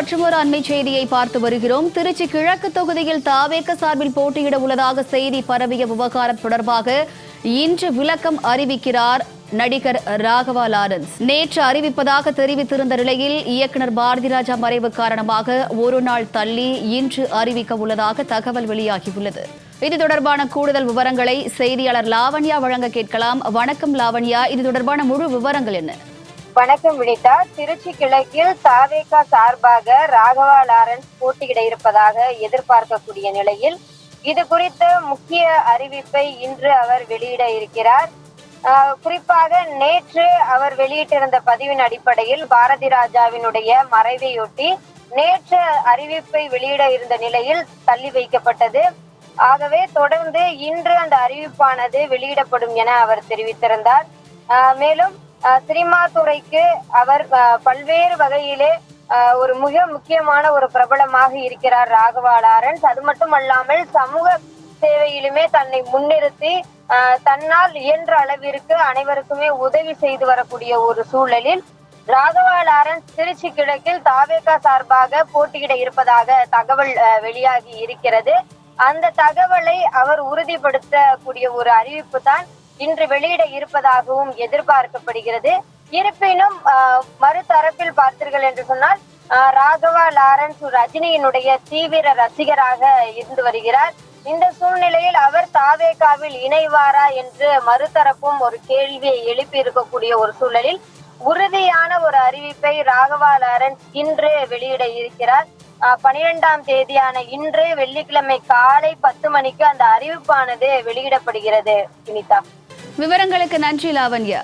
மற்றொரு அண்மை செய்தியை பார்த்து வருகிறோம். திருச்சி கிழக்கு தொகுதியில் தாவேக சார்பில் போட்டியிட உள்ளதாக செய்தி பரவிய விவகாரம் தொடர்பாக இன்று விளக்கம் அறிவிக்கிறார் நடிகர் ராகவா லாரன்ஸ். நேற்று அறிவிப்பதாக தெரிவித்திருந்த நிலையில் இயக்குநர் பாரதிராஜா மறைவு காரணமாக ஒரு நாள் தள்ளி இன்று அறிவிக்க உள்ளதாக தகவல் வெளியாகியுள்ளது. இது தொடர்பான கூடுதல் விவரங்களை செய்தியாளர் லாவண்யா வழங்க கேட்கலாம். வணக்கம் லாவண்யா, இது தொடர்பான முழு விவரங்கள் என்ன? வணக்கம் வினிதா. திருச்சி கிழக்கில் தாவேகா சார்பாக ராகவா லாரன்ஸ் போட்டியிட இருப்பதாக எதிர்பார்க்கக்கூடிய நிலையில் இது குறித்த முக்கிய அறிவிப்பை இன்று அவர் வெளியிட இருக்கிறார். குறிப்பாக நேற்று அவர் வெளியிட்டிருந்த பதிவின் அடிப்படையில் பாரதி ராஜாவினுடைய மறைவையொட்டி நேற்று அறிவிப்பை வெளியிட இருந்த நிலையில் தள்ளி வைக்கப்பட்டது. ஆகவே தொடர்ந்து இன்று அந்த அறிவிப்பானது வெளியிடப்படும் என அவர் தெரிவித்திருந்தார். மேலும் சினிமா துறைக்கு அவர் பல்வேறு வகையிலே ஒரு மிக முக்கியமான ஒரு பிரபலமாக இருக்கிறார் ராகவா லாரன்ஸ். அது மட்டுமல்லாமல் சமூக சேவையிலுமே தன்னை முன்னிறுத்தி தன்னால் இயன்ற அளவிற்கு அனைவருக்குமே உதவி செய்து வரக்கூடிய ஒரு சூழலில் ராகவா லாரன்ஸ் திருச்சி கிழக்கில் தாவேகா சார்பாக போட்டியிட இருப்பதாக தகவல் வெளியாகி இருக்கிறது. அந்த தகவலை அவர் உறுதிப்படுத்தக்கூடிய ஒரு அறிவிப்பு தான் இன்று வெளியிட இருப்பதாகவும் எதிர்பார்க்கப்படுகிறது. இருப்பினும் மறுதரப்பில் பார்த்தீர்கள் என்று சொன்னால் ராகவா லாரன்ஸ் ரஜினியினுடைய தீவிர ரசிகராக இருந்து வருகிறார். இந்த சூழ்நிலையில் அவர் தாவேகாவில் இணைவாரா என்று மறுதரப்பும் ஒரு கேள்வியை எழுப்பி இருக்கக்கூடிய ஒரு சூழலில் உறுதியான ஒரு அறிவிப்பை ராகவா லாரன்ஸ் இன்று வெளியிட இருக்கிறார். 12ஆம் தேதியான இன்று வெள்ளிக்கிழமை காலை 10 மணிக்கு அந்த அறிவிப்பானது வெளியிடப்படுகிறது. வினிதா, விவரங்களுக்கு நன்றி லாவண்யா.